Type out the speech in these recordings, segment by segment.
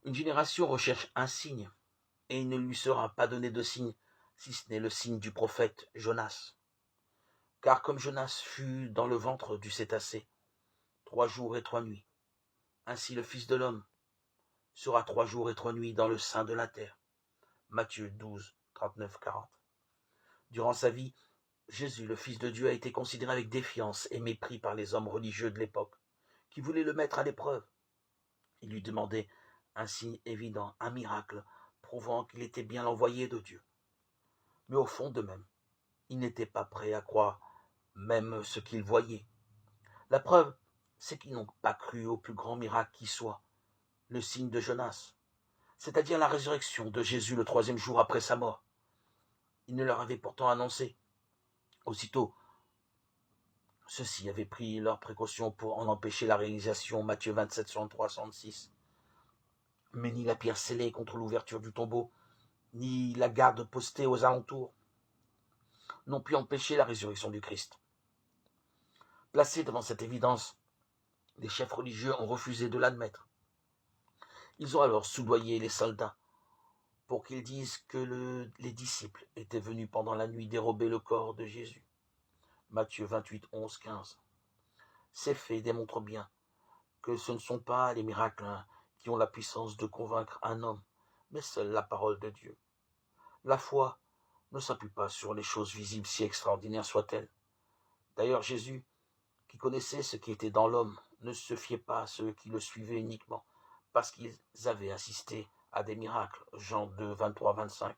Une génération recherche un signe, et il ne lui sera pas donné de signe, si ce n'est le signe du prophète Jonas. Car comme Jonas fut dans le ventre du cétacé 3 jours et 3 nuits, ainsi le Fils de l'homme sera 3 jours et 3 nuits dans le sein de la terre. Matthieu 12, 39-40. Durant sa vie, Jésus, le Fils de Dieu, a été considéré avec défiance et mépris par les hommes religieux de l'époque, qui voulaient le mettre à l'épreuve. Ils lui demandaient un signe évident, un miracle, prouvant qu'il était bien l'envoyé de Dieu. Mais au fond d'eux-mêmes, ils n'étaient pas prêts à croire même ce qu'ils voyaient. La preuve, c'est qu'ils n'ont pas cru au plus grand miracle qui soit, le signe de Jonas, c'est-à-dire la résurrection de Jésus le 3e jour après sa mort. Il ne leur avait pourtant annoncé. Aussitôt, ceux-ci avaient pris leurs précautions pour en empêcher la réalisation, Matthieu 27, 63-66. Mais ni la pierre scellée contre l'ouverture du tombeau, ni la garde postée aux alentours n'ont pu empêcher la résurrection du Christ. Placés devant cette évidence, les chefs religieux ont refusé de l'admettre. Ils ont alors soudoyé les soldats pour qu'ils disent que les disciples étaient venus pendant la nuit dérober le corps de Jésus. Matthieu 28, 11, 15. Ces faits démontrent bien que ce ne sont pas les miracles qui ont la puissance de convaincre un homme, mais seule la parole de Dieu. La foi ne s'appuie pas sur les choses visibles, si extraordinaires soient-elles. D'ailleurs, Jésus, qui connaissait ce qui était dans l'homme, ne se fiait pas à ceux qui le suivaient uniquement, parce qu'ils avaient assisté à des miracles. Jean 2, 23, 25.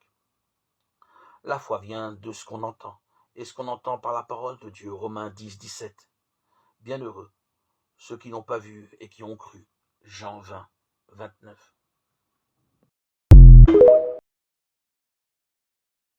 La foi vient de ce qu'on entend, et ce qu'on entend par la parole de Dieu. Romains 10, 17. Bienheureux ceux qui n'ont pas vu et qui ont cru. Jean 20, 29.